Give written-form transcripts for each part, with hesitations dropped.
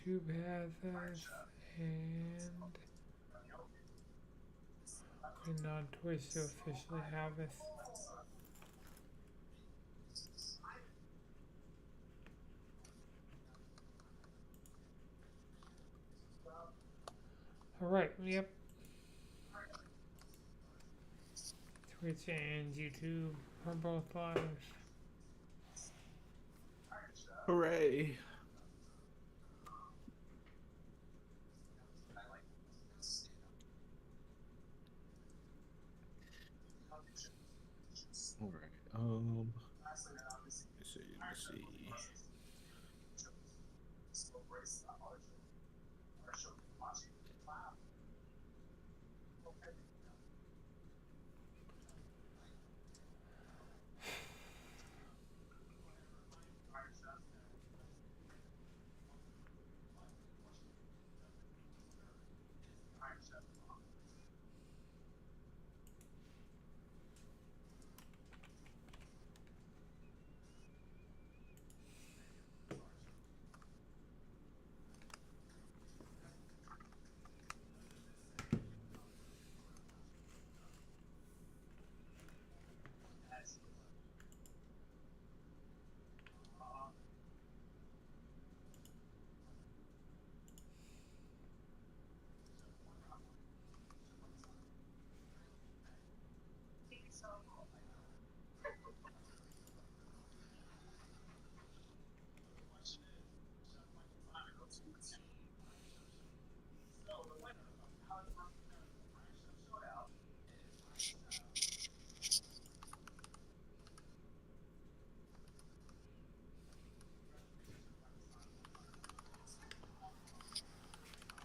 YouTube has us, and and on Twitch to officially have us. Alright, yep. Twitch and YouTube are both live. Hooray! All right. Let's see.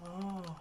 Oh.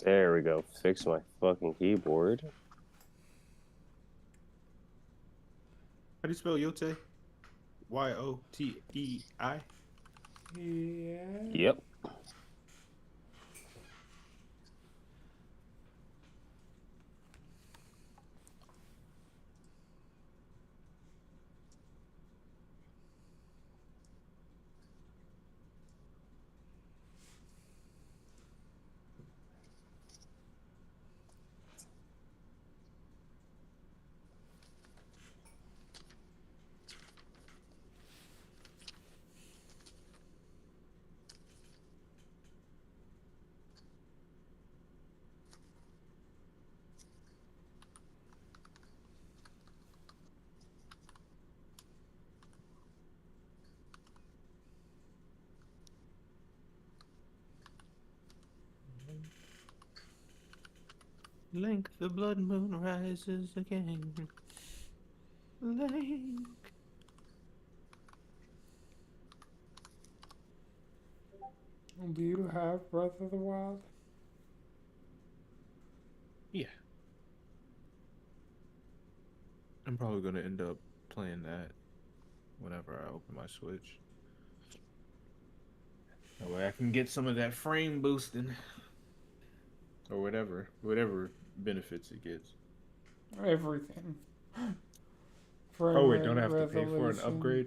There we go. Fix my fucking keyboard. How do you spell Yote? Y-O-T-E-I? Yeah. Yep. Link, the blood moon rises again. Link. Do you have Breath of the Wild? Yeah. I'm probably going to end up playing that whenever I open my Switch. That way I can get some of that frame boosting. Or whatever benefits it gets. Everything. Oh, Frame wait, don't rate, I have to pay for an resolution, upgrade?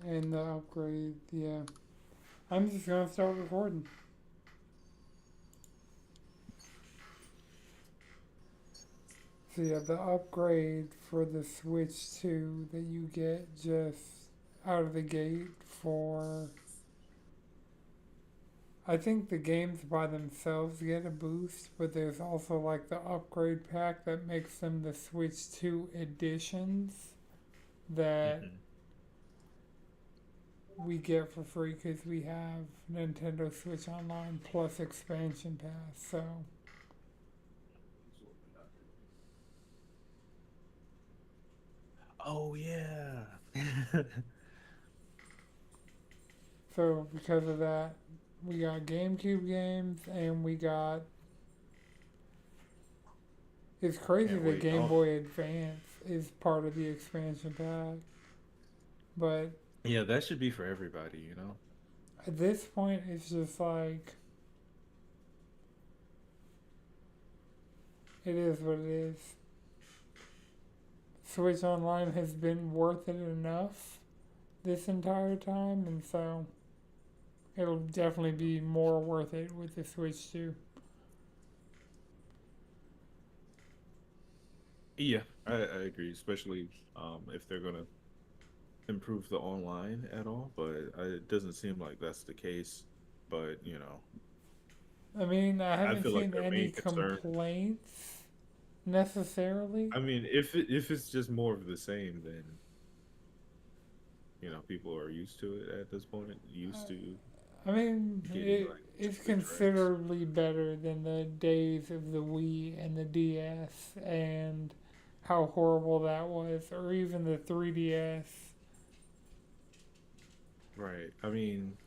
and the upgrade, yeah. I'm just gonna start recording. So yeah, the upgrade for the Switch 2 that you get just out of the gate for I think the games by themselves get a boost, but there's also like the upgrade pack that makes them the Switch 2 editions that Hmm. we get for free because we have Nintendo Switch Online plus expansion pass. Oh yeah. So because of that, we got GameCube games and we got. It's crazy Can't that wait. Game Oh, Boy Advance is part of the expansion pack, but yeah, that should be for everybody, you know? at this point, it's just like it is what it is. Switch Online has been worth it enough this entire time, and so it'll definitely be more worth it with the Switch 2. Yeah, I agree, especially if they're gonna improve the online at all, but it doesn't seem like that's the case. But, I mean, I I haven't feel like seen their any main concern. complaints necessarily. I mean, if it's just more of the same, then people are used to it at this point, used to I mean, getting like it's triple tracks. considerably better than the days of the Wii and the DS and how horrible that was, or even the 3DS. Right. I mean,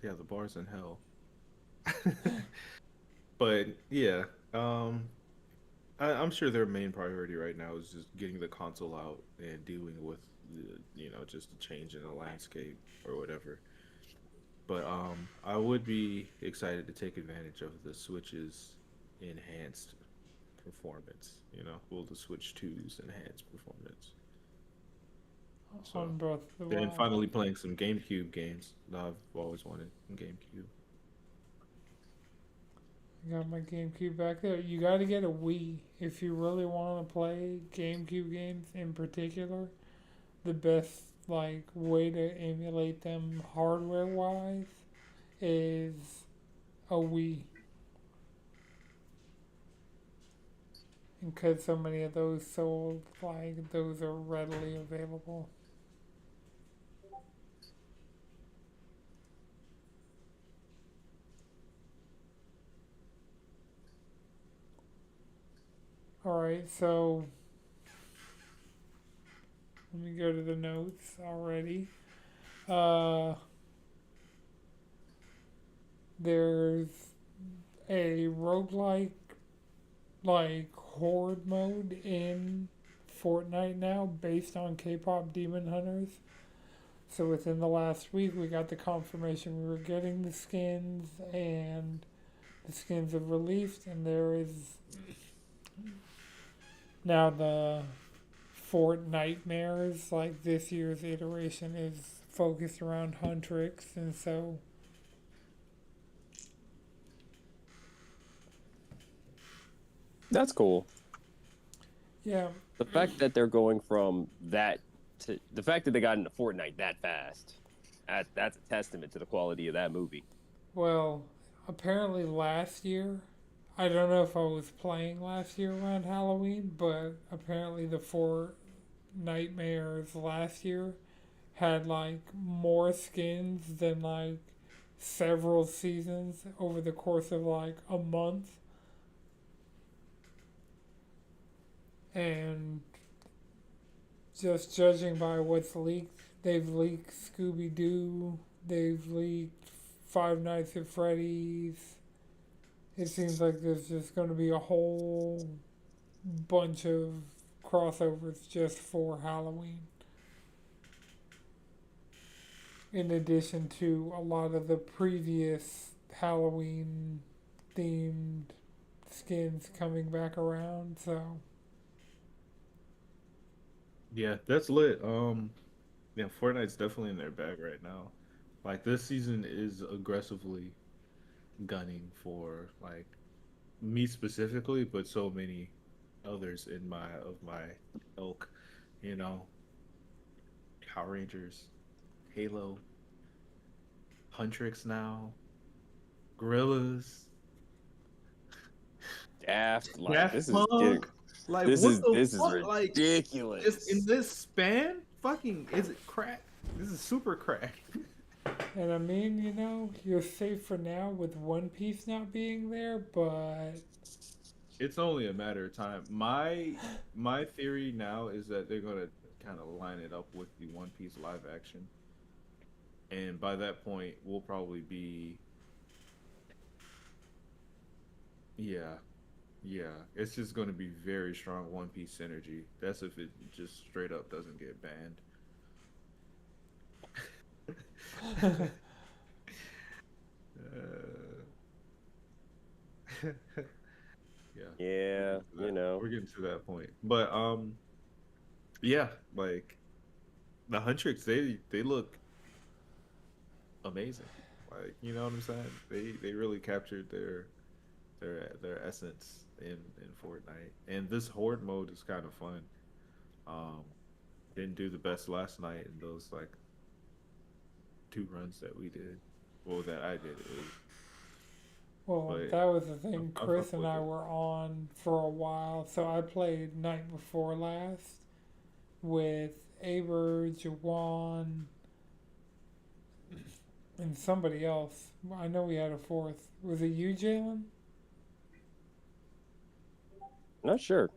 yeah, the bar's in hell. But yeah, um, I'm sure their main priority right now is just getting the console out and dealing with just a change in the landscape or whatever. But I would be excited to take advantage of the Switch's enhanced performance. Well, the Switch 2's enhanced performance. So, On Breath of the then Wild. finally playing some GameCube games that I've always wanted in GameCube. I got my GameCube back there. You got to get a Wii if you really want to play GameCube games in particular. The best way to emulate them hardware wise is a Wii. And because so many of those sold, those are readily available. Alright, so let me go to the notes already. Uh, there's a roguelike horde mode in Fortnite now based on K-pop Demon Hunters. So within the last week, we got the confirmation we were getting the skins, and the skins have released, and there is now the Fort Nightmares. Like this year's iteration is focused around Huntrix, and so That's cool. yeah, The fact that they're going from that to the fact that they got into Fortnite that fast, that's a testament to the quality of that movie. well, apparently last year, I don't know if I was playing last year around Halloween, but apparently the Fort Nightmares last year had more skins than several seasons over the course of a month. And just judging by what's leaked, they've leaked Scooby Doo, they've leaked Five Nights at Freddy's. It seems like there's just going to be a whole bunch of crossovers just for Halloween. In addition to a lot of the previous Halloween themed skins coming back around, so Yeah, that's lit. Yeah, Fortnite's definitely in their bag right now. Like this season is aggressively gunning for me specifically, but so many others in my ilk. You know, Power Rangers, Halo, Huntrix now. Gorillas, Daft, like Daft this is getting Punk. Like, this what is the this is fuck? Like, just in ridiculous. this span? Fucking, is it crack? This is super crack. And I mean, you're safe for now with One Piece not being there, but It's only a matter of time. My theory now is that they're gonna kind of line it up with the One Piece live action, and by that point, we'll probably be yeah, yeah. It's just gonna be very strong One Piece synergy. That's if it just straight up doesn't get banned. uh, yeah, Yeah, you know. we're getting to that point. But yeah, like the Huntrix, they look amazing. Like, you know what I'm saying? They really captured their essence in Fortnite. And this horde mode is kind of fun. Um, didn't do the best last night in those like two runs that we did. Well, that I did at least. well, But that was the thing. I fuck Chris and with I it. were on for a while, so I played night before last with Aber, Jawan, and somebody else. I know we had a fourth. Was it you, Jalen? Not sure.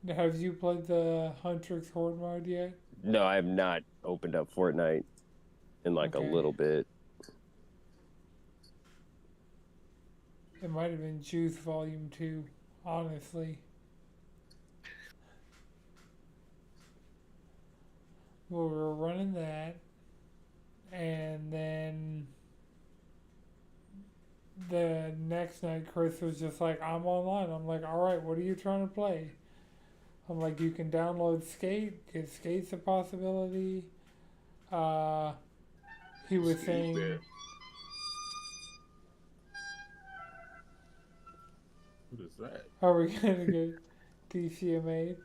Have you played the Huntrix Horde mode yet? No, I have not opened up Fortnite in like a Okay. little bit. It might have been Juice Volume 2, honestly. Well, we were running that, and then the next night, Chris was just like, I'm online. I'm like, alright, what are you trying to play? I'm like, you can download Skate, because Skate's a possibility. Uh, he was saying, Stupid. What is that? are we going to get DCMA'd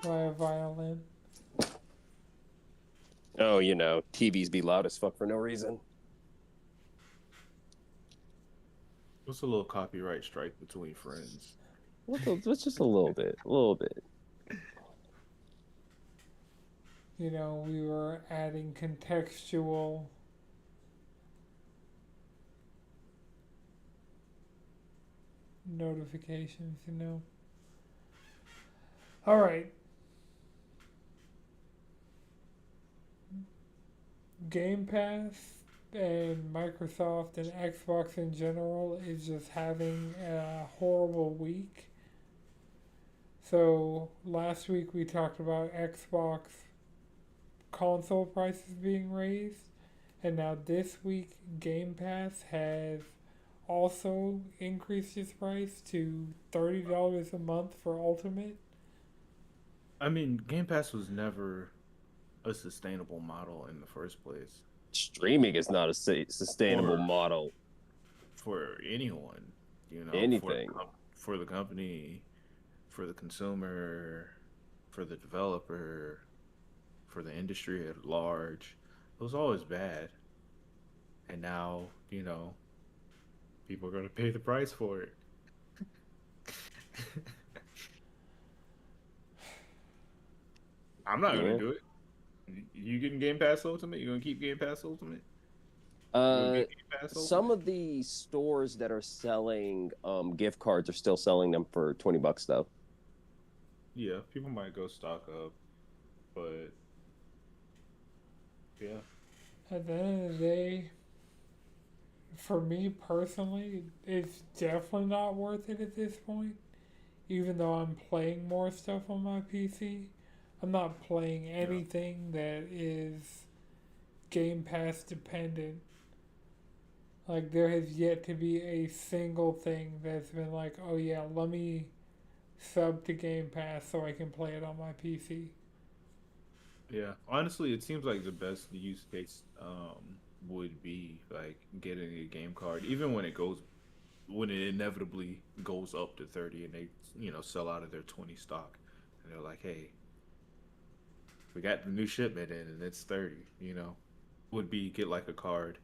by a violin? Oh, you know, TVs be loud as fuck for no reason. What's a little copyright strike between friends? What's just a little bit, a little bit. We were adding contextual notifications. All right. Game Pass and Microsoft and Xbox in general is just having a horrible week. So last week we talked about Xbox console prices being raised, and now this week Game Pass has also increased its price to $30 a month for Ultimate. I mean, Game Pass was never a sustainable model in the first place Streaming is not a sustainable for model. anyone, you know, Anything. for the company, for the consumer, for the developer, for the industry at large. It was always bad. And now, people are going to pay the price for it. I'm not going to Yeah. do it. You getting Game Pass Ultimate? You going to keep Game Pass Ultimate? You going to Uh, get Game Pass some Ultimate? of the stores that are selling gift cards are still selling them for $20 though. Yeah, people might go stock up, but yeah. At the end of the day, for me personally, it's definitely not worth it at this point. Even though I'm playing more stuff on my PC, I'm not playing Yeah. anything that is Game Pass dependent. Like, there has yet to be a single thing that's been like, oh yeah, let me sub to Game Pass so I can play it on my PC. Yeah, honestly, it seems like the best use case would be like getting a game card, even when it inevitably goes up to 30 and they sell out of their 20 stock, and they're like, hey, we got the new shipment in and it's 30. Would be get like a card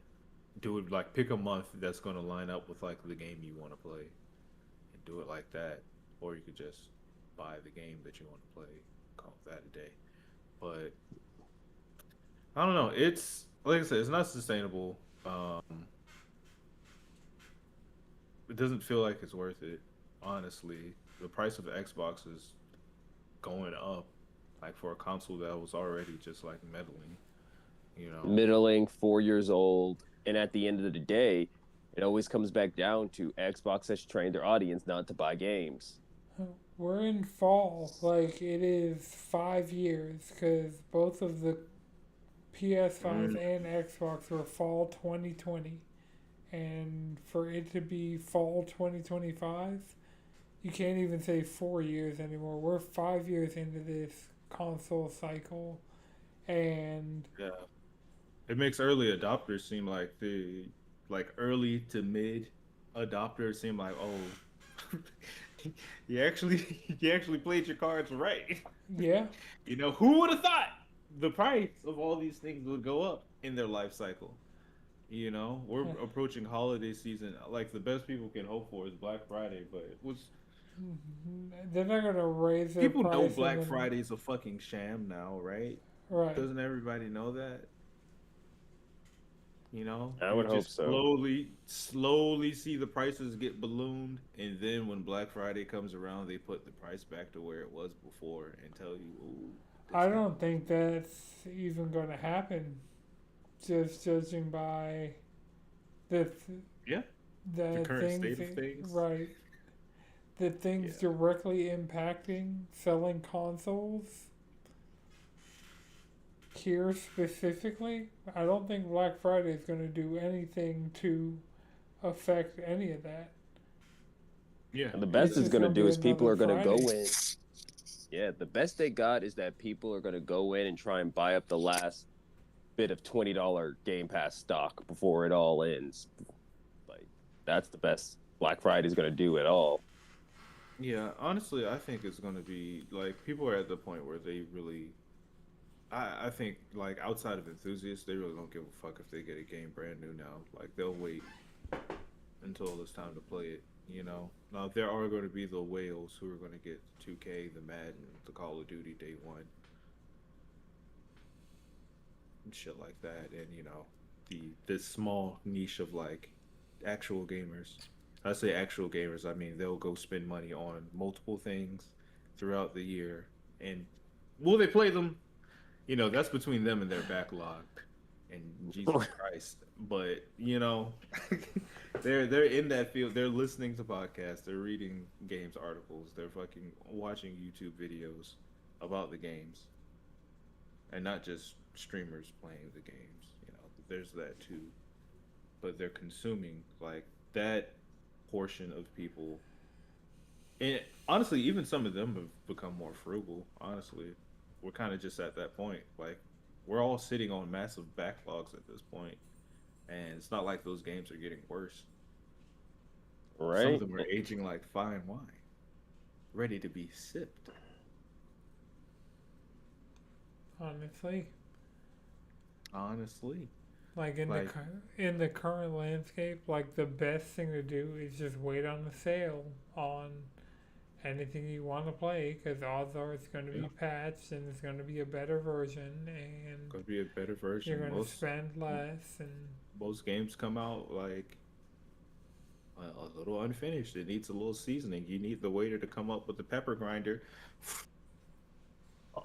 do it like pick a month that's going to line up with like the game you want to play and do it like that, or you could just buy the game that you want to play, call that a day. But I don't know. It's like I said, it's not sustainable. It doesn't feel like it's worth it. Honestly, the price of the Xbox is going up, like for a console that was already just like meddling. You know. Middling, 4 years old, and at the end of the day, it always comes back down to Xbox has trained their audience not to buy games. We're in fall. Like, it is 5 years because both of the PS5 Mm, and Xbox were fall 2020. And for it to be fall 2025, you can't even say 4 years anymore. We're 5 years into this console cycle. And yeah. It makes early adopters seem like like early to mid adopters seem like, oh, you actually played your cards right. yeah, Who would have thought the price of all these things would go up in their life cycle? We're approaching holiday season. Like the best people can hope for is Black Friday, but it was they're not going to raise their people know price and Black then, Friday's a fucking sham now, right? right. Doesn't everybody know that? I You would hope just so. slowly see the prices get ballooned, and then when Black Friday comes around, they put the price back to where it was before and tell you, "Ooh, I discount." don't think that's even going to happen, just judging by the th- Yeah, the the current things state of things. right, the things Yeah, directly impacting selling consoles here specifically. I don't think Black Friday is going to do anything to affect any of that. yeah, And the it best It's it's is. just going to going to do be is people another are going to go Friday. in. Yeah, the best they got is that people are going to go in and try and buy up the last bit of $20 Game Pass stock before it all ends. Like, that's the best Black Friday is going to do at all. Yeah, honestly, I think it's gonna be like people are at the point where they really. I think like outside of enthusiasts, they really don't give a fuck if they get a game brand new now. Like they'll wait until it's time to play it. Now there are going to be the whales who are going to get 2K, the Madden, the Call of Duty Day One, and shit like that, and the this small niche of like actual gamers. I say actual gamers, I mean they'll go spend money on multiple things throughout the year, and will they play them? That's between them and their backlog. And Jesus Christ. But they're in that field. They're listening to podcasts. They're reading games articles. They're fucking watching YouTube videos about the games, and not just streamers playing the games. There's that too. But they're consuming like that portion of people. And honestly, even some of them have become more frugal. Honestly, we're kind of just at that point. Like we're all sitting on massive backlogs at this point, and it's not like those games are getting worse. Some of Right? them are aging like fine wine, ready to be sipped. Honestly, Honestly, like like in the current landscape, like the best thing to do is just wait on the sale on anything you want to play because odds are it's going to yeah, be patched and it's going to be a better version and could be a better you're version. going to Most spend less and most games come out like a little unfinished. It needs a little seasoning. You need the waiter to come up with the pepper grinder.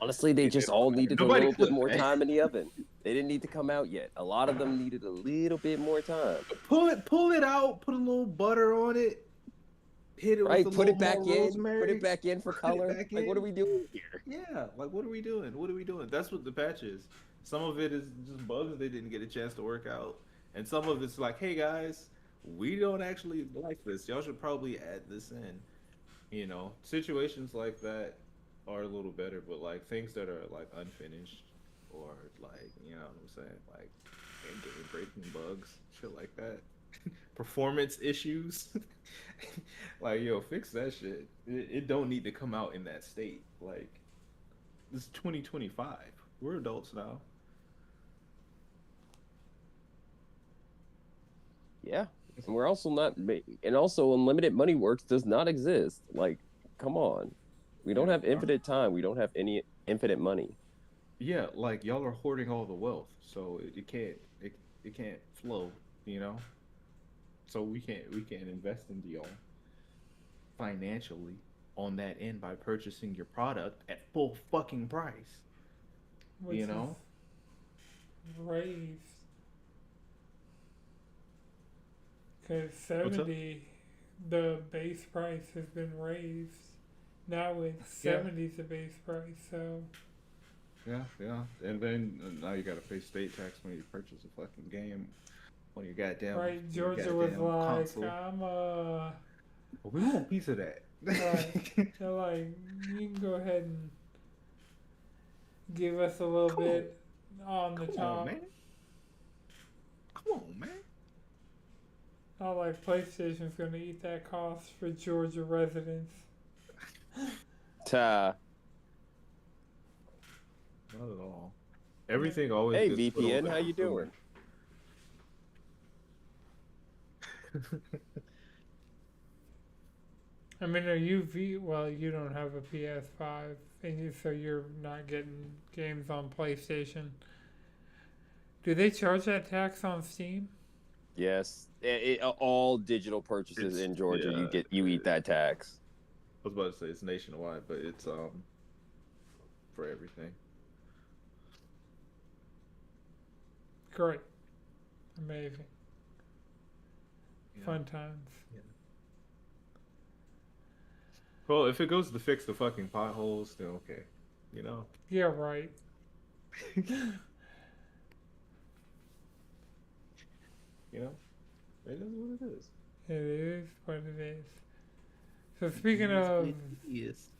Honestly, they Get it just on all there. needed a Nobody little bit cook more that. time in the oven. They didn't need to come out yet. A lot of them needed a little bit more time. Pull it out. Put a little butter on it. Hit it with Right? a Put little it more back in. Put it rosemary. back in for Put it color. back Like, what are in. we doing here? Yeah, like what are we doing? What are we doing? That's what the patch is. Some of it is just bugs they didn't get a chance to work out, and some of it's like, hey guys, we don't actually like this. Y'all should probably add this in. Situations like that are a little better, but like things that are like unfinished or like what I'm saying, like game breaking bugs, shit like that. Performance issues. Like, yo, fix that shit. It don't need to come out in that state. Like, this is 2025. We're adults now. Yeah, and we're also not, and also unlimited money works does not exist. Like, come on, we don't Yeah, have infinite time. We don't have any infinite money. yeah, like y'all are hoarding all the wealth, so it can't flow, you know. So we can't invest into y'all financially on that end by purchasing your product at full fucking price, which you is know. raised. Because What's up? 70, the base price has been raised. Now it's Yeah, 70's the base price, so yeah, yeah. And then now you gotta pay state tax when you purchase a fucking game right. on your Georgia was goddamn like, console. I'm. But we want a piece of that. Right. They're like, you can go ahead and give us a little Come on, bit on the come on, top. man. Come on, man. Not like PlayStation's gonna eat that cost for Georgia residents. Ta. Not at all. Yeah. Everything always Hey gets put on VPN, the how you consumer. doing? I mean, are you well, you don't have a PS5, so you're not getting games on PlayStation. Do they charge that tax on Steam? Yes, all digital purchases It's in Georgia, yeah. you eat that tax. I was about to say it's nationwide, but it's for everything. Great. Amazing. You know. Fun times. Yeah. Well, if it goes to fix the fucking potholes, then okay. You know. Yeah, right. You know. It is what it is. It is what it is. So It speaking is what of it is.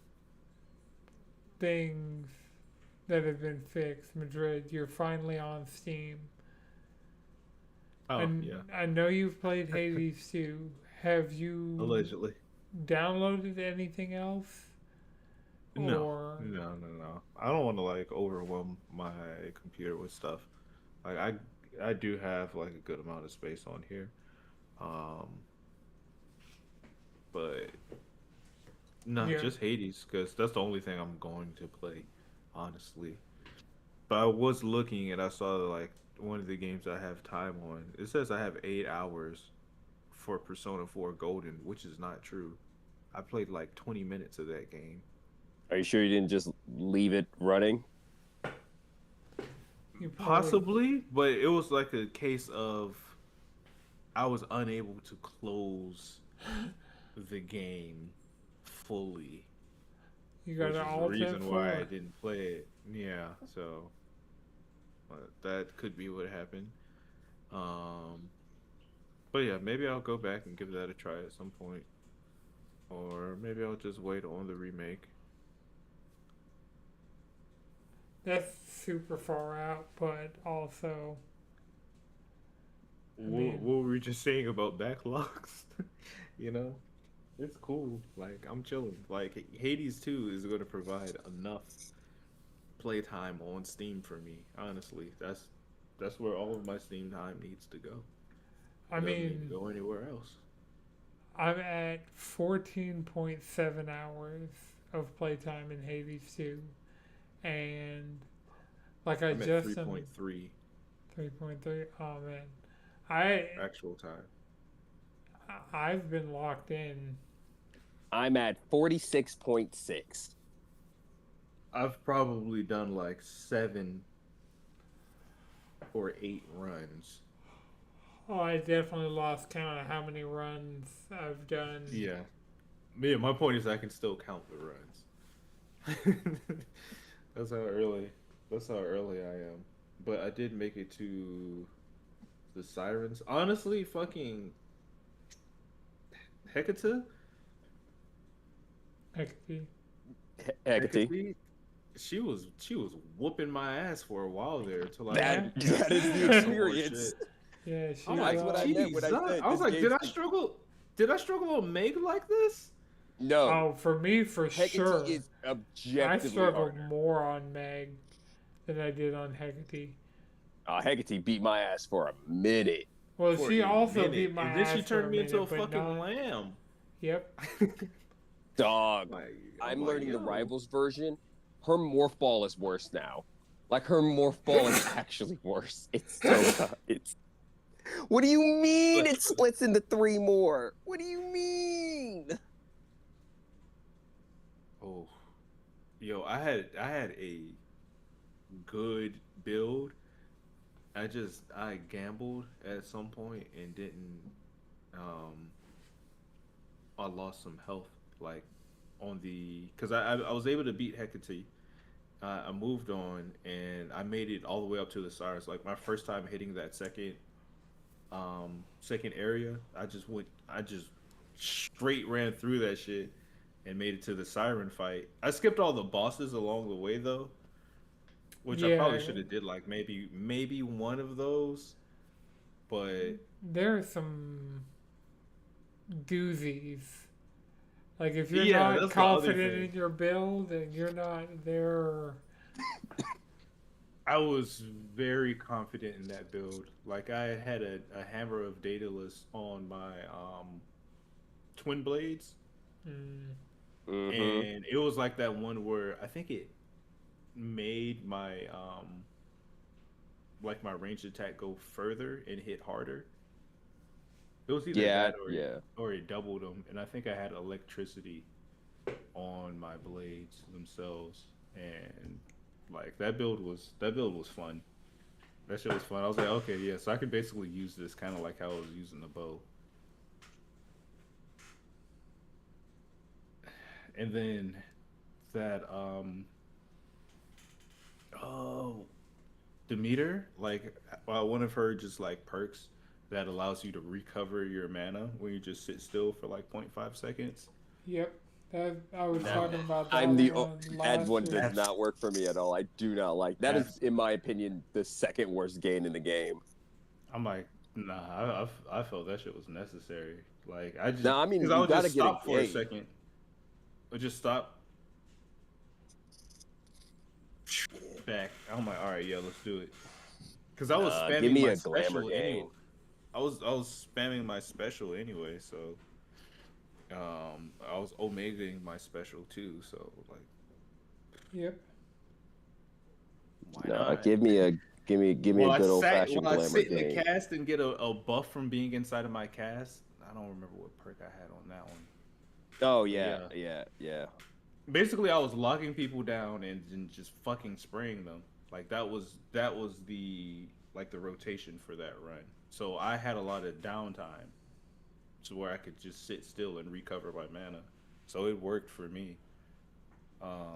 things that have been fixed, Madrid, you're finally on Steam. Oh And yeah. I know you've played Hades too. Have you Allegedly. downloaded anything else? No. Or No. I don't want to like overwhelm my computer with stuff. Like I do have like a good amount of space on here. Um, but no, yeah, just Hades because that's the only thing I'm going to play, honestly. But I was looking and I saw like one of the games I have time on. It says I have 8 hours for Persona 4 Golden, which is not true. I played like 20 minutes of that game. Are you sure you didn't just leave it running? you probably Possibly, but it was like a case of I was unable to close the game fully, you got which an is the alt reason why I F4. didn't play it. Yeah, so that could be what happened. Um, but yeah, maybe I'll go back and give that a try at some point, or maybe I'll just wait on the remake. That's super far out, but also, I mean, What were we just saying about backlogs? you know, it's cool. Like I'm chilling. Like Hades 2 is going to provide enough playtime on Steam for me. Honestly, that's where all of my Steam time needs to go. I It doesn't need to mean, go anywhere else. I'm at 14.7 hours of playtime in Hades 2, and like I I'm at just am 3.3 3.3. Oh man, I actual time. I've been locked in. I'm at 46.6. I've probably done like 7 or 8 runs. Oh, I definitely lost count of how many runs I've done. Yeah. Yeah, my point is I can still count the runs. that's how early that's how early I am. But I did make it to the sirens. Honestly, fucking Hecate? Hecate. Hecate. Hecate? She was whooping my ass for a while there till I Yeah, That that is the did some more experience. shit. yeah, she I'm was. That's like, what I meant when I Jesus. said I was this like, game's did I struggle on Meg like this? no. Oh, for me, for Hecate sure. is I objectively struggled harder. more on Meg than I did on Hecate. Hecate beat my ass for a minute. Well, for she a also minute, beat my and then she ass for turned a me into a minute, but fucking not. lamb. Yep. Dog. Like, I'm like, learning the yo. rivals version. Her morph ball is worse now. Like her morph ball is actually worse. It's so good. It's what do you mean it splits into 3 more? What do you mean? Oh, yo, I had a good build. I gambled at some point and didn't. Um, I lost some health like on the because I was able to beat Hecate. I moved on and I made it all the way up to the stars. Like my first time hitting that second area, I just straight ran through that shit and made it to the siren fight. I skipped all the bosses along the way though, which I probably Yeah, should have did like maybe one of those, but there's some doozies. Like if you're yeah, not that's the other confident thing. in your build and you're not there, I was very confident in that build. Like I had a hammer of Daedalus on my twin blades, mm, Mm-hmm. and it was like that one where I think it made my like my ranged attack go further and hit harder. It was either Yeah, that yeah. or it doubled them, and I think I had electricity on my blades themselves, and like that build was fun. That shit was fun. I was like, okay, yeah, so I could basically use this kind of like how I was using the bow. And then that oh Demeter, like one of her just like perks that allows you to recover your mana when you just sit still for like 0.5 seconds. yep. That I was That talking about that I'm the one that last one does week. that's not work for me at all. I do not like that. Is, that's in my opinion, the second worst gain in the game. I'm like, nah, I felt that shit was necessary. Like Now, I because mean, I you would got to just get a stop for a gain. second, or just stop back. I'm like, all right, yeah, let's do it. Because I was Give spamming me my a glamour special anyway. gain. I was spamming my special anyway, so I was omegaing my special too. So like, Yep. why No, not? give me a good old fashioned Will I glamour sit in the gain. cast and get a buff from being inside of my cast? I don't remember what perk I had on that one, Oh but yeah, yeah. yeah, yeah. Basically, I was locking people down and just fucking spraying them. Like that was the like the rotation for that run. So I had a lot of downtime to where I could just sit still and recover my mana. So it worked for me.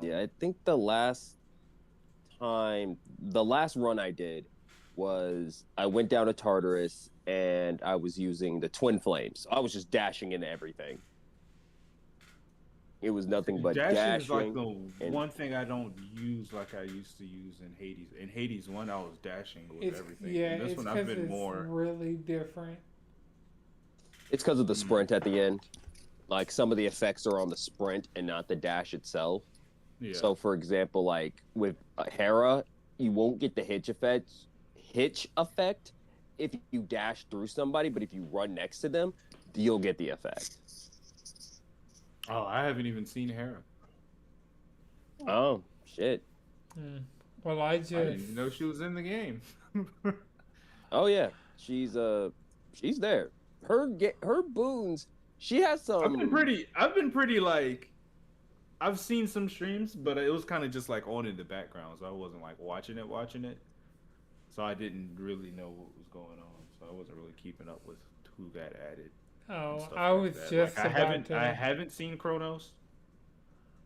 Yeah, Um, I think the last run I did was I went down to Tartarus and I was using the twin flames. I was just dashing into everything. It was nothing but Dashing is like dashing the and one thing I don't use like I used to use in Hades. In Hades one, I was dashing with It's everything. yeah. And this It's one, I've because been it's more. really different. it's because of the Mm, sprint at the end. Like some of the effects are on the sprint and not the dash itself. yeah. So for example, like with Hera, you won't get the hitch effect if you dash through somebody, but if you run next to them, you'll get the effect. Oh, I haven't even seen Hera. Oh shit. Mm. Well, I I didn't just even know she was in the game. Oh yeah, she's there. Her boons. She has some. I've been pretty like I've seen some streams, but it was kind of just like on in the background, so I wasn't like watching it. So I didn't really know what was going on. So I wasn't really keeping up with who got added and oh, stuff I like was that. Like just about I to. haven't seen Kronos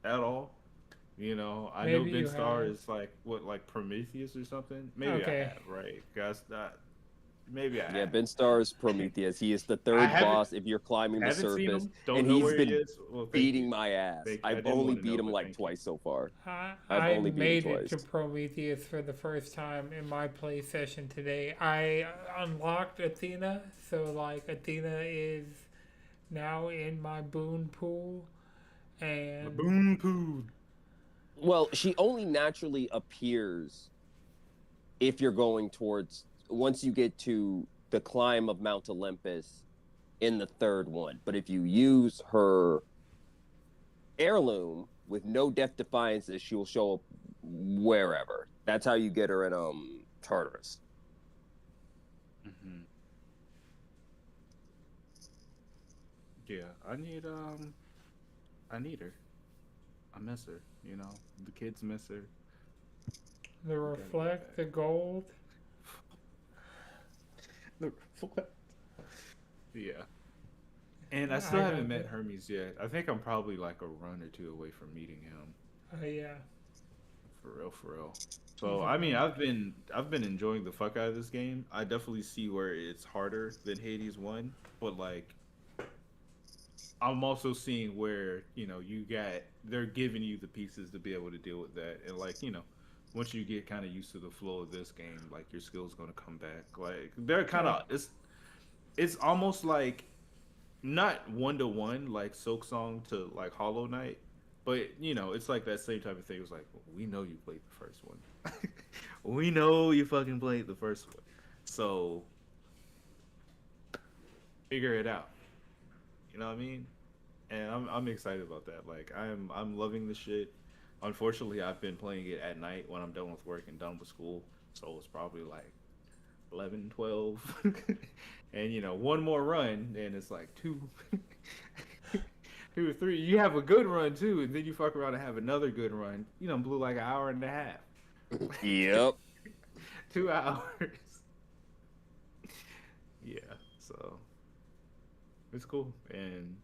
at all. I know Maybe Ben you Starr have. is like what like Prometheus or something. Maybe I Okay. have, right? Guys, maybe I Yeah, have. Ben Starr is Prometheus. He is the I third haven't boss if you're climbing the haven't seen surface, him. Don't and know he's where he been is. Well, thank beating you. my ass. Thank you. I I've didn't only want to beat know, him but like thank you. twice so far. I've I only beat him made it to twice. Prometheus for the first time in my play session today. I unlocked Athena, so like Athena is now in my boon pool, and Boom poo. Well, she only naturally appears if you're going towards once you get to the climb of Mount Olympus in the third one. But if you use her heirloom with no death defiances, she'll show up wherever. That's how you get her in Tartarus. Hmm. Yeah, I need her. I miss her. You know, the kids miss her. The We gotta get reflect, back. the gold. The reflect. Yeah, and I still I haven't got met it. Hermes yet. I think I'm probably like a run or two away from meeting him. Yeah. For real, for real. He's So a I mean, good. I've been enjoying the fuck out of this game. I definitely see where it's harder than Hades one, but like I'm also seeing where you got they're giving you the pieces to be able to deal with that, and like once you get kind of used to the flow of this game, like your skills gonna come back. Like they're kind Yeah. of it's almost like not one to one like Silk Song to like Hollow Knight, but it's like that same type of thing. It was like we know you played the first one, we know you fucking played the first one, so figure it out. You know what I mean? And I'm excited about that. Like I'm loving the shit. Unfortunately, I've been playing it at night when I'm done with work and done with school, so it's probably like 11, 12, and one more run, and it's like two, two or three. You have a good run too, and then you fuck around and have another good run. Blew like an hour and a half, Yep. 2 hours. Yeah, so it's cool, and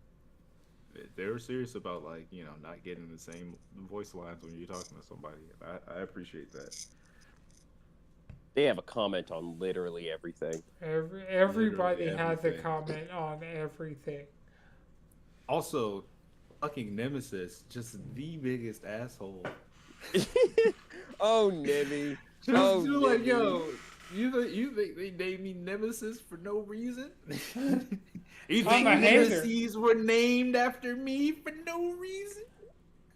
they were serious about like not getting the same voice lines when you're talking to somebody. I appreciate that. They have a comment on literally everything. Literally Everybody has a everything. comment on everything. Also, fucking Nemesis, just the biggest asshole. Oh, Nibby. Just, Oh, just like Nibby. you think they named me Nemesis for no reason? You I'm think a hater. Nemesis were named after me for no reason?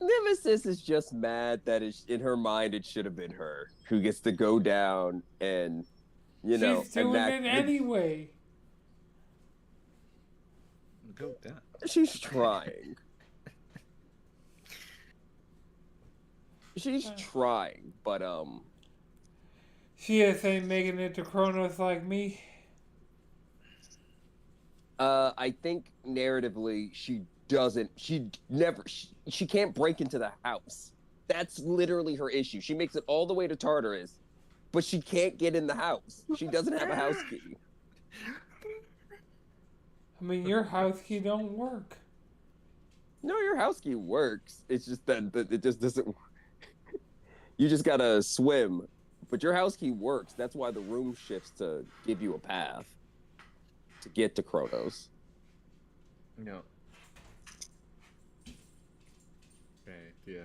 Nemesis is just mad that in her mind it should have been her who gets to go down and She's doing enact it the. anyway. Go down. She's trying. She's Uh, trying, but She is ain't making it to Kronos like me. I think narratively she doesn't. She never. She can't break into the house. That's literally her issue. She makes it all the way to Tartarus, but she can't get in the house. She doesn't have a house key. I mean, your house key don't work. No, your house key works. It's just that it just doesn't. You just gotta swim, but your house key works. That's why the room shifts to give you a path to get to Kronos. No. Okay. Yeah.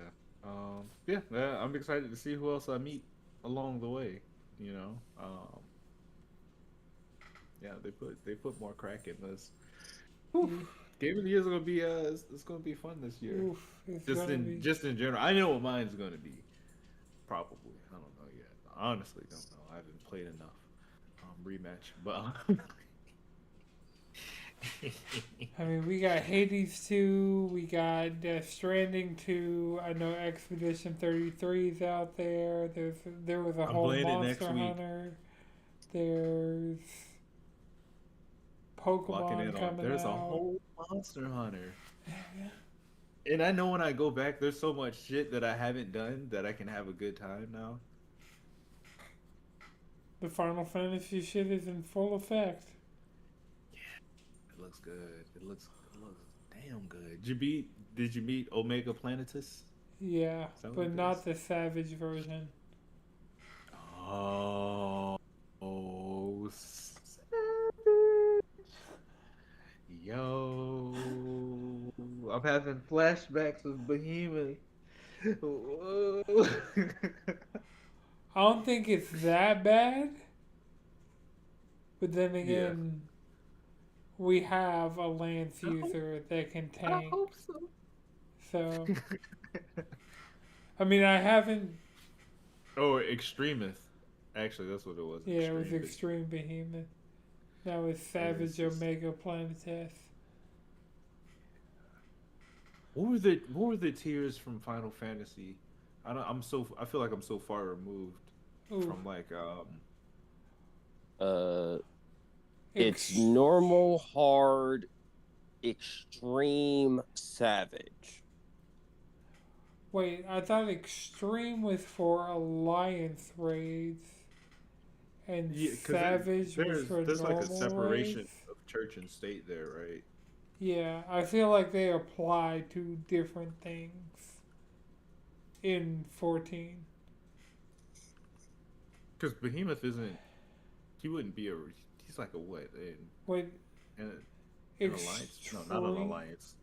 Yeah. I'm excited to see who else I meet along the way. You know. Yeah. They put more crack in this. Whew. Oof, Game of the year is gonna be it's gonna be fun this year. oof, it's Just gonna in be. just in general, I know what mine's gonna be. Probably, I don't know yet. I honestly don't know. I haven't played enough rematch, but I mean, we got Hades 2, we got Death Stranding 2. I know Expedition 33 is out there. There was a I'm whole playing it next Monster week. Hunter. There's Locking Pokemon in on. coming There's a out. whole Monster Hunter, and I know when I go back, there's so much shit that I haven't done that I can have a good time now. The Final Fantasy shit is in full effect. It looks good. It looks damn good. Did you meet Omega Planetus? Yeah, Is that what but it is? not the Savage version. Oh, oh, yo, I'm having flashbacks of Behemoth. Whoa. I don't think it's that bad, but then Yeah, again, we have a Lance I hope, user that can I tank. hope so. So, I mean, I haven't. Or Extremist. Actually, that's what it was. Yeah, it was Extreme. Extreme Behemoth. That was And it's Savage just Omega Planetes. what were the tiers from Final Fantasy? I feel like I'm so far removed Ooh, from like Uh, it's ex- normal, hard, extreme, savage. wait, I thought Extreme was for Alliance raids and yeah, because Savage was there's for there's like a normal separation raids. of church and state there, right? Yeah, I feel like they apply to different things in 14. Because Behemoth isn't he wouldn't be a he's like a what Wait, in an alliance? No, not an Extreme alliance.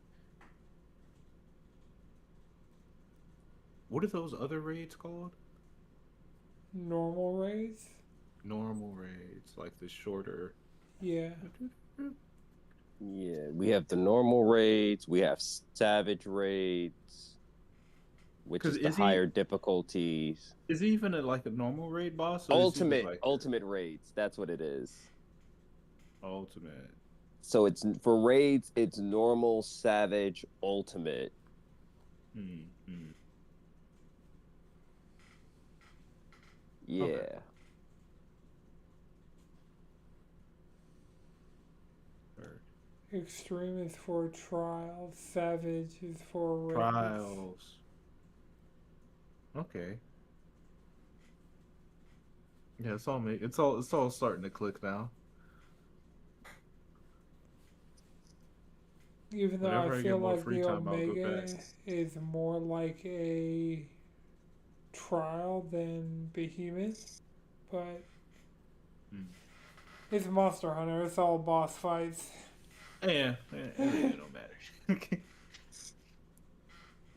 What are those other raids called? normal raids? Normal raids, like the shorter. Yeah. Yeah, we have the normal raids, we have savage raids, which Because is the higher difficulties. is he even like a normal raid boss, or is he just Ultimate, like ultimate raids. That's what it is. ultimate? So it's for raids, it's normal, savage, ultimate. Hmm. Hmm. Okay. Yeah. Or Extreme is for trials. Savage is for raids. trials. Okay. Yeah, it's all starting to click now. Even though I Whenever I feel get more like free the time, I'll go back. Omega is more like a trial than Behemoth, but Hmm. it's Monster Hunter. It's all boss fights. Yeah, it really don't matter.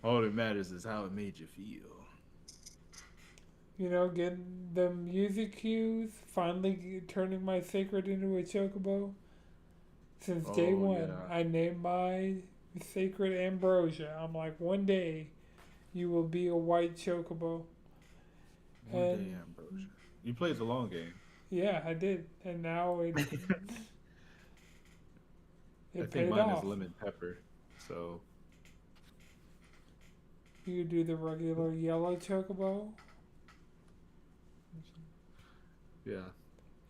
All that matters is how it made you feel. You know, getting the music cues, finally turning my sacred into a chocobo. Since day Oh one, yeah, I named my sacred Ambrosia. I'm like, one day you will be a white chocobo. one day, And Ambrosia. You played the long game. yeah, I did. And now I it think paid mine is off. lemon pepper. So You do the regular yellow chocobo. yeah,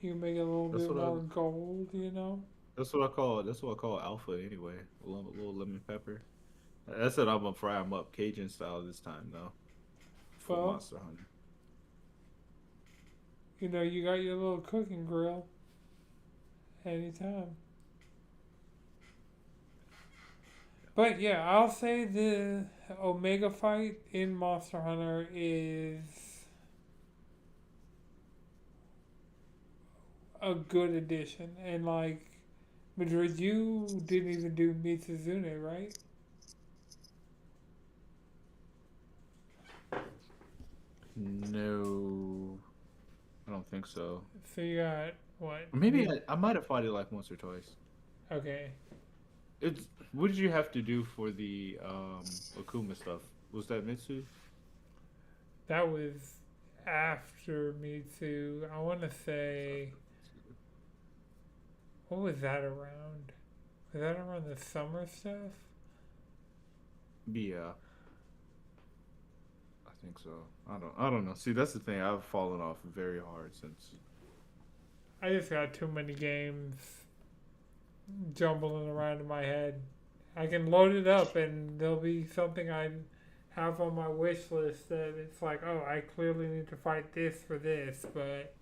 You make it a little that's bit what I more gold, you know? that's what I call alpha anyway. A little lemon pepper. That's said I'm gonna fry them up Cajun style this time though for Well, Monster Hunter. you know, you got your little cooking grill anytime. But yeah, I'll say the Omega fight in Monster Hunter is a good addition. And like, Madrid, you didn't even do Mitsuzune, right? No, I don't think so. So you got what? Or maybe I might have fought it like once or twice. Okay. It's what did you have to do for the Akuma stuff? Was that Mitsu? That was after Mitsu. I want to say, what was that around? Was that around the summer stuff? Yeah, I think so. I don't know. See, that's the thing. I've fallen off very hard since. I just got too many games jumbling around in my head. I can load it up and there'll be something I have on my wish list that it's like, oh, I clearly need to fight this for this, but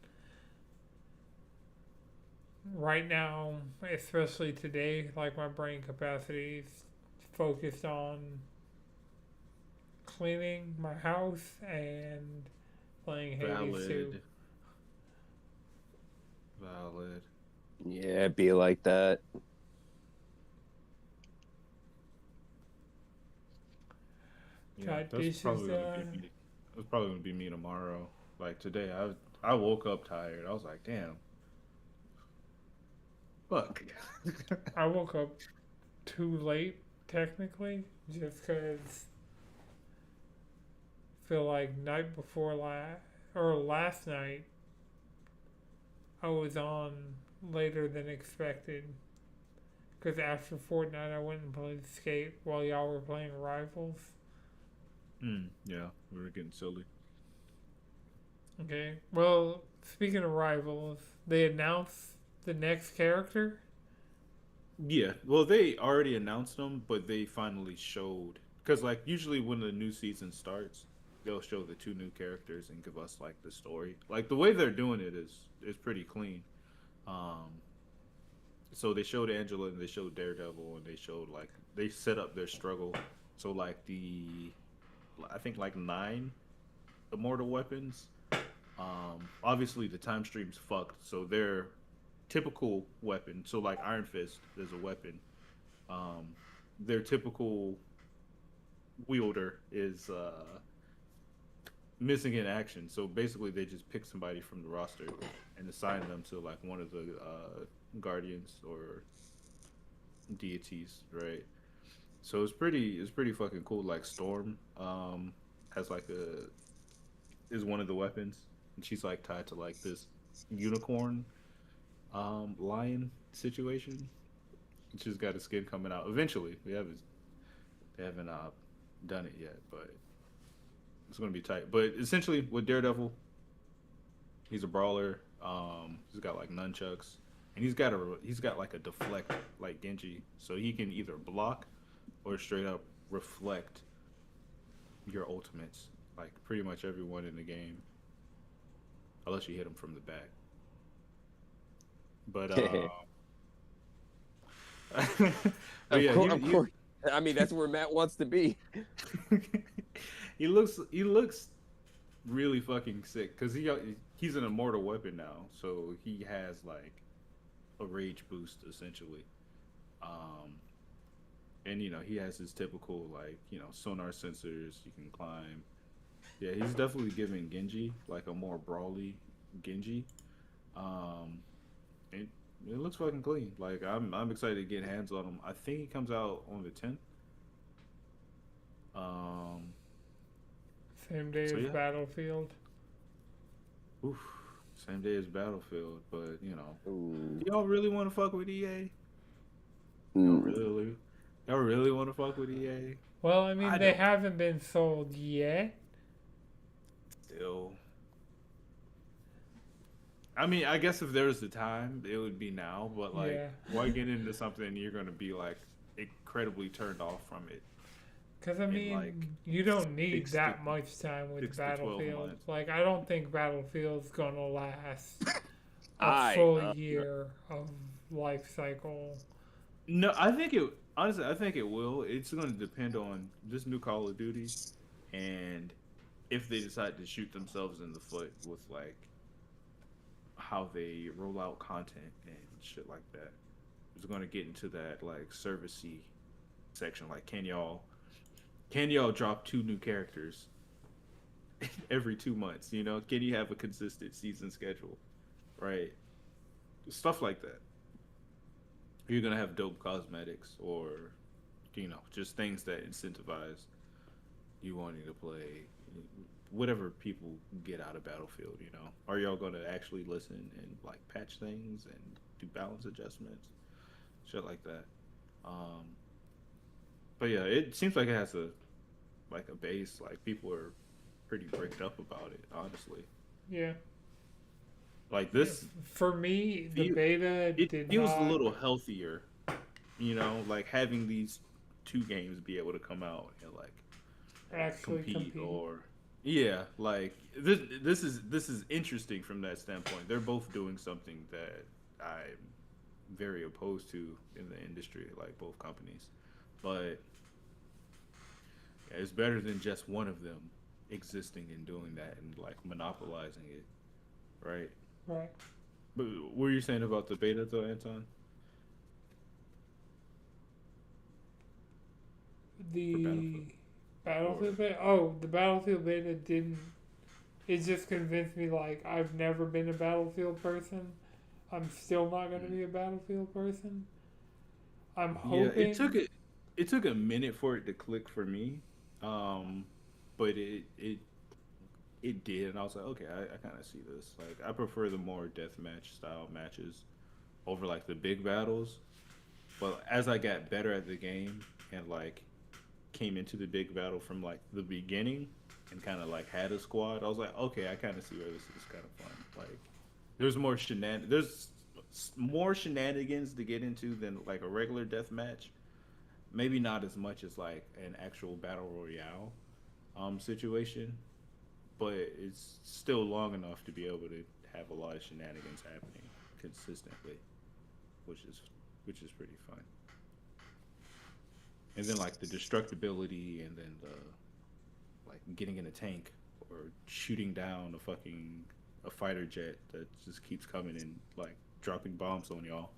right now, especially today, like my brain capacity is focused on cleaning my house and playing Hades 2. Valid. Valid. Yeah, it'd be like that. Yeah, Got dishes done. that's probably gonna be me tomorrow. Like today, I woke up tired. I was like, damn, fuck. I woke up too late, technically, just because feel like night before last, or last night, I was on later than expected. Because after Fortnite, I went and played Skate while y'all were playing Rivals. Yeah, we were getting silly. Okay. Well, speaking of Rivals, they announced the next character. Yeah, well, they already announced them, but they finally showed because like usually when the new season starts, they'll show the two new characters and give us like the story. Like the way they're doing it is pretty clean. Um, so they showed Angela and they showed Daredevil and they showed like they set up their struggle. So like the I think like nine immortal weapons. Obviously the time stream's fucked, so their typical weapon. So like Iron Fist is a weapon. Um, their typical wielder is missing in action. So basically, they just pick somebody from the roster and assign them to like one of the guardians or deities, right? So it's pretty fucking cool. Like Storm has like a is one of the weapons, and she's like tied to like this unicorn lion situation. She's got a skin coming out eventually. They haven't done it yet, but it's gonna be tight. But essentially, with Daredevil, he's a brawler. He's got like nunchucks, and he's got like a deflect like Genji, so he can either block or straight up reflect your ultimates. Like pretty much everyone in the game, unless you hit him from the back. But but Of yeah, course, of course. I mean, that's where Matt wants to be. he looks really fucking sick because he's an immortal weapon now, so he has like a rage boost essentially. Um, and he has his typical like sonar sensors. You can climb. Yeah, he's definitely giving Genji like a more brawly Genji. Um, and it looks fucking clean. Like I'm excited to get hands on him. I think he comes out on the 10th. Um, Same day so as yeah, Battlefield. oof, same day as Battlefield. But Ooh. do y'all really want to fuck with EA? Y'all Mm. really, y'all really want to fuck with EA? Well, I mean, I they don't. haven't been sold yet. Still, I mean, I guess if there was the time, it would be now. But like, Yeah. why get into something you're gonna be like incredibly turned off from it Because, I in like mean, you don't need six to that much time with 12 Battlefield. months? Like, I don't think Battlefield's going to last a I full year of life cycle. No, I think it. Honestly, I think it will. It's going to depend on this new Call of Duty, and if they decide to shoot themselves in the foot with like how they roll out content and shit like that. It's going to get into that like servicey section. Like, can y'all drop two new characters every 2 months? Can you have a consistent season schedule, right? Stuff like that. You're gonna have dope cosmetics or just things that incentivize you wanting to play whatever people get out of Battlefield. Are y'all gonna actually listen and like patch things and do balance adjustments, shit like that? um but yeah, it seems like it has a base. Like people are pretty bricked up about it, honestly. Yeah. Like Yeah. this For me, the feel beta it did feels a not little healthier, like having these two games be able to come out and like actually compete. compete. Or yeah, like this is interesting from that standpoint. They're both doing something that I'm very opposed to in the industry, like both companies. But yeah, it's better than just one of them existing and doing that and like monopolizing it, right? Right. But what were you saying about the beta though, Anton? For The Battlefield? Or Battlefield beta? Oh, the Battlefield beta didn't. It just convinced me, like, I've never been a Battlefield person. I'm still not going to mm, be a Battlefield person. I'm yeah, hoping. it took a minute for it to click for me. Um but it it did, and I was like, okay, I kind of see this. Like, I prefer the more deathmatch style matches over like the big battles. But as I got better at the game and like came into the big battle from like the beginning and kind of like had a squad, I was like, okay, I kind of see where this is kind of fun. Like, there's more shenanigans to get into than like a regular death match. Maybe not as much as like an actual battle royale situation, but it's still long enough to be able to have a lot of shenanigans happening consistently, which is which is pretty fun. And then like the destructibility, and then the like getting in a tank or shooting down a fighter jet that just keeps coming and like dropping bombs on y'all.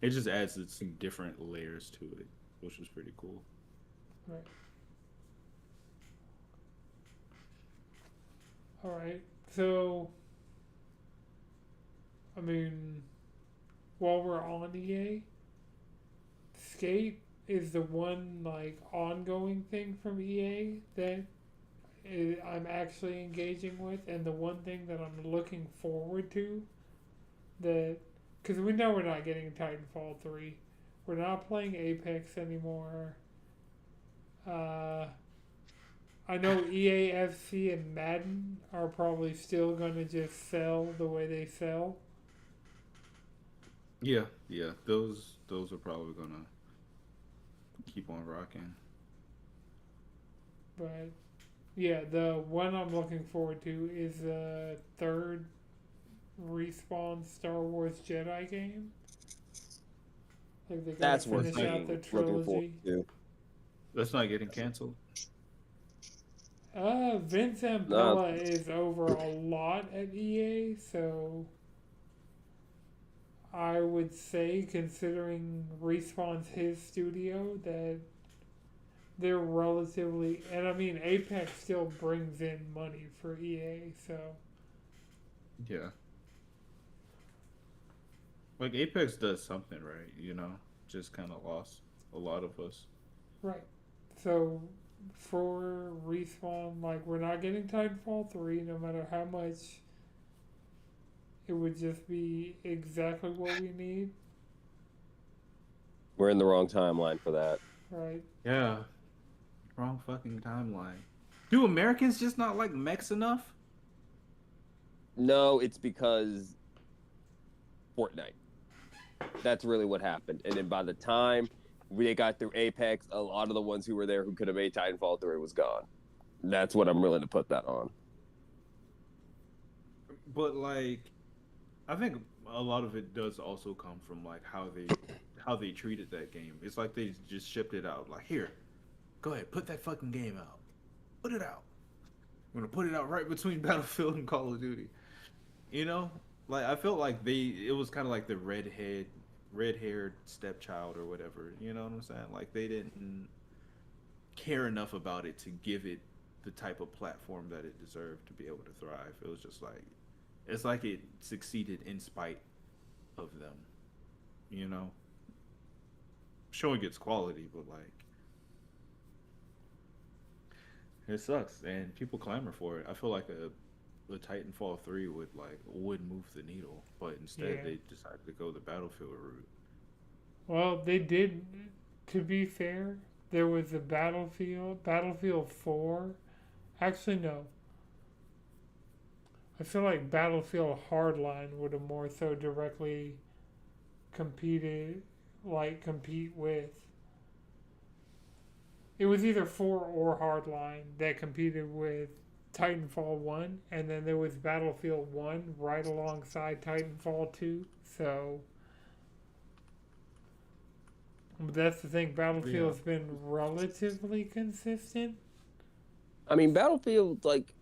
It just adds some different layers to it, which was pretty cool. Right. All right. So, I mean, while we're on EA, Skate is the one like ongoing thing from EA that I'm actually engaging with, and the one thing that I'm looking forward to that because we know we're not getting Titanfall 3, we're not playing Apex anymore. Uh, I know EAFC and Madden are probably still gonna just sell the way they sell, Yeah, yeah, those are probably gonna keep on rocking. but yeah, the one I'm looking forward to is the third Respawn Star Wars Jedi game. Like they gotta That's That's worth finish not out the being looking forward trilogy. to. that's not getting canceled. Vince No, Ampella is over a lot at EA, so I would say, considering Respawn's his studio, that they're relatively, and I mean, Apex still brings in money for EA, so Yeah, like Apex does something right, you know. Just kind of lost a lot of us. right. So for Respawn, like we're not getting Titanfall 3, no matter how much it would just be exactly what we need, we're in the wrong timeline for that. right? Yeah, wrong fucking timeline. Do Americans just not like mechs enough? No, it's because Fortnite. That's really what happened. And then by the time we got through Apex, a lot of the ones who were there who could have made Titanfall 3 was gone. That's what I'm willing to put that on. But like, I think a lot of it does also come from like how they treated that game. It's like they just shipped it out. Like, here, go ahead, put that fucking game out. Put it out. I'm gonna put it out right between Battlefield and Call of Duty. You know, like I felt like it was kind of like the red haired stepchild or whatever. You know what I'm saying? Like they didn't care enough about it to give it the type of platform that it deserved to be able to thrive. It was just like it's like it succeeded in spite of them. You know, showing its quality, but like it sucks, and people clamor for it. I feel like a Titanfall 3 would move the needle, but instead Yeah. they decided to go the Battlefield route. Well, they did. To be fair, there was a Battlefield 4. Actually, no. I feel like Battlefield Hardline would have more so directly competed, like compete with. It was either 4 or Hardline that competed with Titanfall 1, and then there was Battlefield 1 right alongside Titanfall 2. So, but that's the thing, Yeah, Battlefield's been relatively consistent. I mean, Battlefield, like,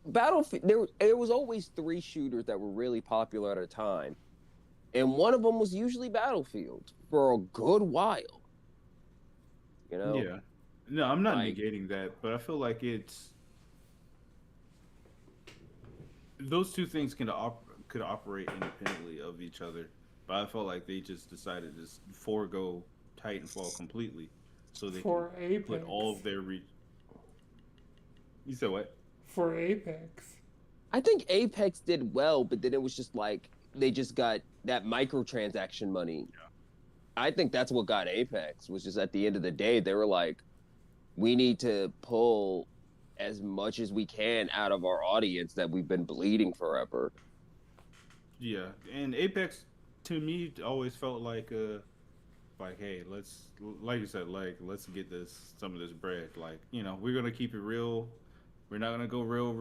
Battlefield, there was always three shooters that were really popular at a time. And one of them was usually Battlefield for a good while, you know? yeah. No, I'm not Like, negating that, but I feel like it's those two things could operate independently of each other. But I felt like they just decided to forego Titanfall completely, so they can For put all Apex. of their You said what? for Apex. I think Apex did well, but then it was just like they just got that microtransaction money. I think that's what got Apex, was just at the end of the day, they were like, we need to pull as much as we can out of our audience that we've been bleeding forever. Yeah, and Apex to me always felt like hey, let's like you said, like let's get this some of this bread. Like we're gonna keep it real. We're not gonna go real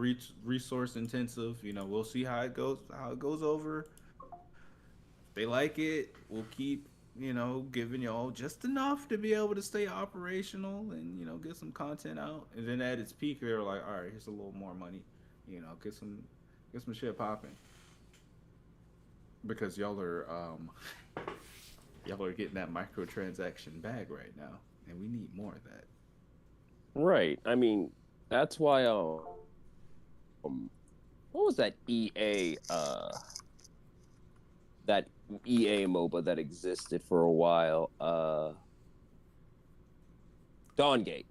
resource intensive. We'll see how it goes over. If they like it, we'll keep giving y'all just enough to be able to stay operational and get some content out. And then at its peak, they were like, all right, here's a little more money. Get some shit popping because y'all are getting that microtransaction bag right now, and we need more of that. Right. I mean, that's why what was that EA MOBA that existed for a while? Dawngate.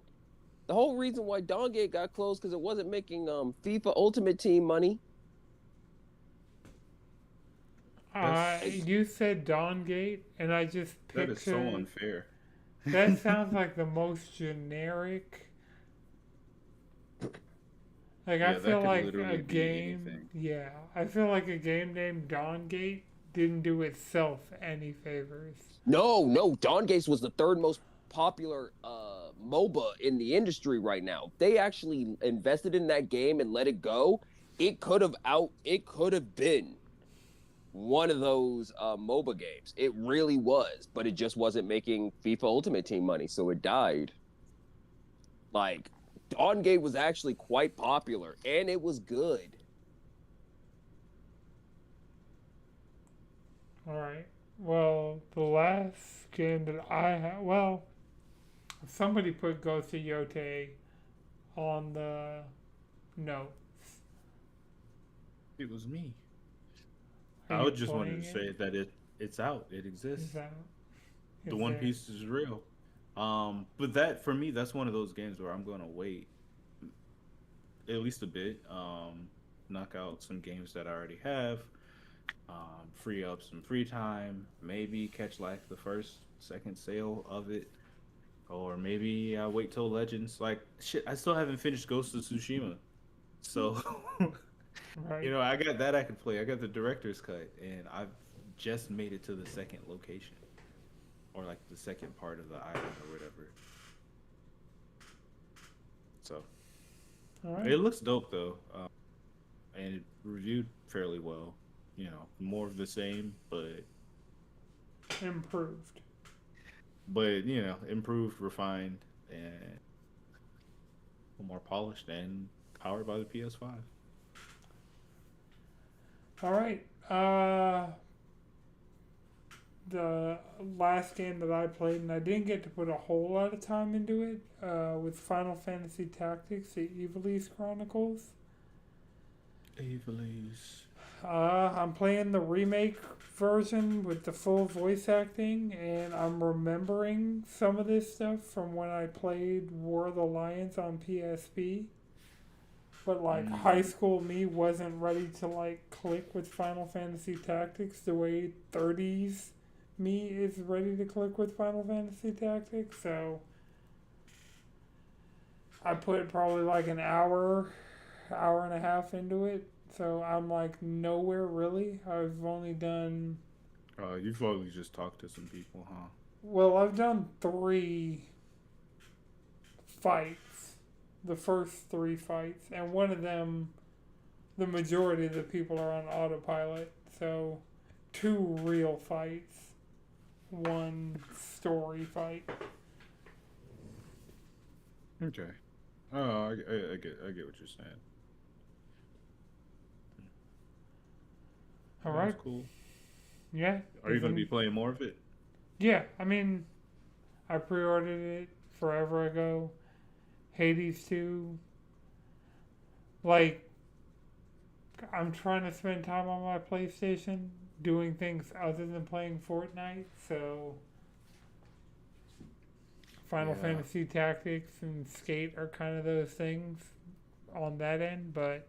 The whole reason why Dawngate got closed because it wasn't making FIFA Ultimate Team money. That's Like, You said Dawngate, and I just that is so pictured. unfair. That sounds like the most generic. Like, I Yeah, feel that could like a literally be game. anything. Yeah, I feel like a game named Dawngate didn't do itself any favors. no, Dawngate was the third most popular MOBA in the industry right now. They actually invested in that game and let it go. It could have been one of those MOBA games. It really was, but it just wasn't making FIFA Ultimate Team money, so it died. Like, Dawngate was actually quite popular, and it was good. Alright. Well, the last game that I had. Well, somebody put Ghost of Yote on the notes. It was me. Are I you would just wanted playing to it? say that it exists. It Is exists. that. The Is One there. Piece is real. But that for me, that's one of those games where I'm gonna wait at least a bit. Knock out some games that I already have. Free up some free time. Maybe catch like the first, second sale of it, or maybe I wait till Legends. Like shit, I still haven't finished Ghost of Tsushima, so Right. I got that I can play. I got the director's cut, and I've just made it to the second location, or like the second part of the island or whatever. So Alright. it looks dope though, and it reviewed fairly well. More of the same, Improved. but improved, refined, and more polished and powered by the PS5. Alright. The last game that I played, and I didn't get to put a whole lot of time into it, with Final Fantasy Tactics, the Ivalice Chronicles. Evilise. I'm playing the remake version with the full voice acting, and I'm remembering some of this stuff from when I played War of the Lions on PSP. But like high Mm. school me wasn't ready to like click with Final Fantasy Tactics the way 30s me is ready to click with Final Fantasy Tactics. So I put probably like an hour and a half into it. So I'm like nowhere really. I've only done, You've probably just talked to some people, huh? well, I've done 3 fights. The first 3 fights. And one of them, the majority of the people are on autopilot. So 2 real fights, 1 story fight. Okay. Oh, I get what you're saying. All That's right. cool. Yeah. Are you going to be playing more of it? Yeah. I mean, I pre-ordered it forever ago. Hades 2. Like, I'm trying to spend time on my PlayStation doing things other than playing Fortnite. So Final Yeah. Fantasy Tactics and Skate are kind of those things on that end, but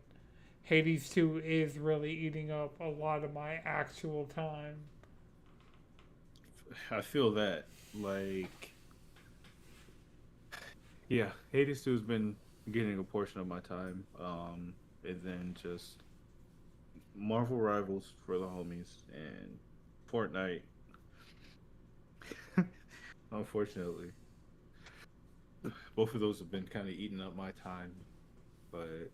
Hades 2 is really eating up a lot of my actual time. I feel that. Like, yeah, Hades 2 has been getting a portion of my time. And then just Marvel Rivals for the homies and Fortnite. Unfortunately, both of those have been kind of eating up my time. But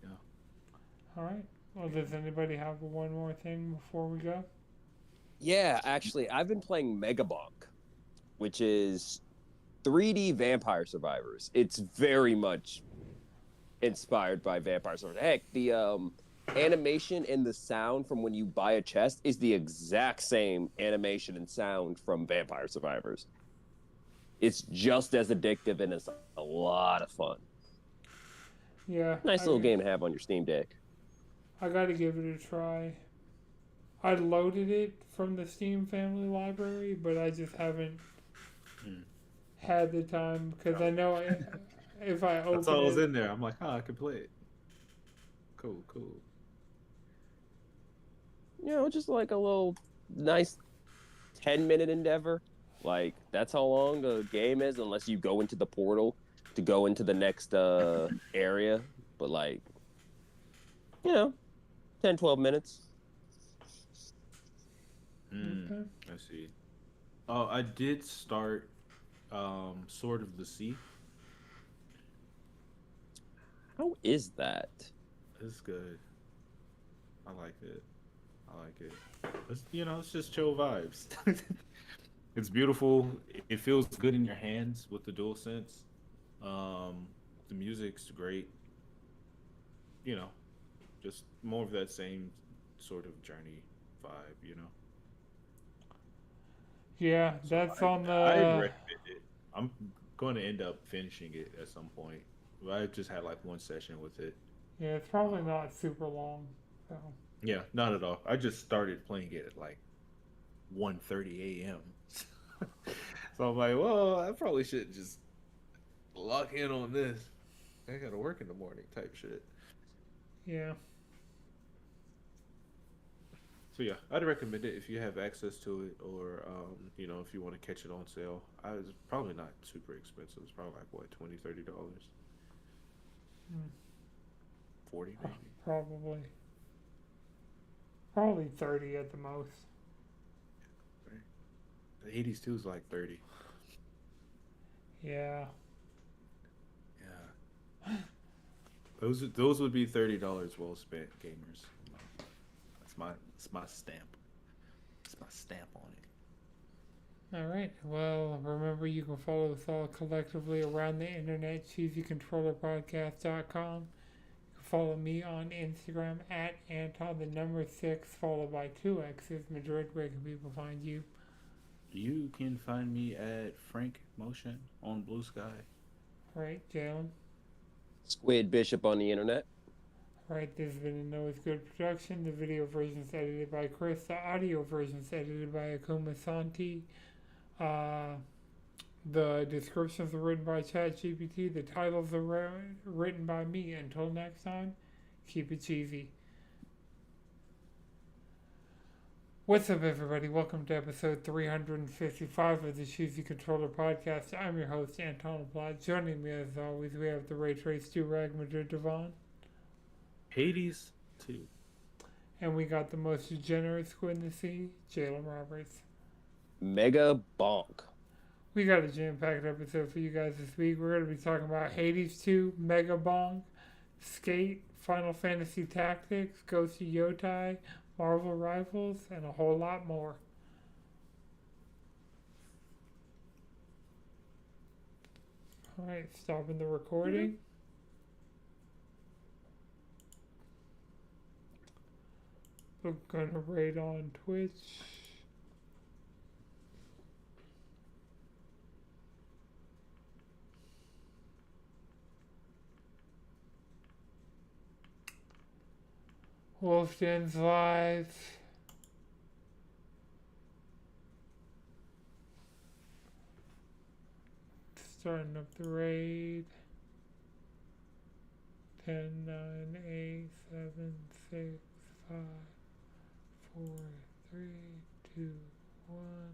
yeah, All right. Well, does anybody have one more thing before we go? Yeah, actually, I've been playing Megabonk, which is 3D Vampire Survivors. It's very much inspired by Vampire Survivors. Heck, the animation and the sound from when you buy a chest is the exact same animation and sound from Vampire Survivors. It's just as addictive and it's a lot of fun. Yeah, Nice little game to have on your Steam Deck. I got to give it a try. I loaded it from the Steam family library, but I just haven't mm. had the time because I know if I I open saw it was it, in there. I'm like, oh, I can play it. Cool, cool. You know, just like a little nice 10-minute endeavor. Like, that's how long a game is, unless you go into the portal to go into the next area. But, like, you know, 10, 12 minutes. Mm, okay. I see. Oh, I did start Sword of the Sea. How is that? It's good. I like it. I like it. It's just chill vibes. It's beautiful. It feels good in your hands with the dual sense. Um, the music's great. You know, just more of that same sort of journey vibe. Yeah, So that's on I'd the. recommend it. I'm going to end up finishing it at some point. I just had like one session with it. Yeah, it's probably Um, not super long. So yeah, not at all. I just started playing it at like 1:30 a.m. So I'm like, well, I probably should just lock in on this. I gotta work in the morning type shit. yeah, So yeah, I'd recommend it if you have access to it, or if you want to catch it on sale. It's probably not super expensive. It's probably like what, $20, $30, mm, 40 maybe. probably 30 at the most. Right? The 80s too is like 30. Yeah, Yeah, those would be $30 well spent, gamers. That's my stamp. That's my stamp on it. all right. Well, remember you can follow us all collectively around the internet. CheesyControllerPodcast.com. Follow me on Instagram at Anton the number 6 followed by 2 X's. Madrid, where can people find you? You can find me at Frank Motion on Blue Sky. All right, Jalen. Squid Bishop on the internet. All right, this has been a No Is Good production. The video version is edited by Chris. The audio version is edited by Akuma Santi. The descriptions are written by ChatGPT. The titles are written by me. Until next time, keep it cheesy. What's up, everybody? Welcome to episode 355 of the Cheesy Controller Podcast. I'm your host, Anton Plot. Joining me, as always, we have the Ray Trace Durag Madrid Devon. Hades 2. And we got the most generous squid in the sea, Jalen Roberts. Mega Bonk. We got a jam-packed episode for you guys this week. We're going to be talking about Hades 2, Mega Bong, Skate, Final Fantasy Tactics, Ghost of Yotai, Marvel Rivals, and a whole lot more. Alright, stopping the recording. We're gonna raid on Twitch. Wolfden's live. starting up the raid. 10, 9, 8, 7, 6, 5, 4, 3, 2, 1.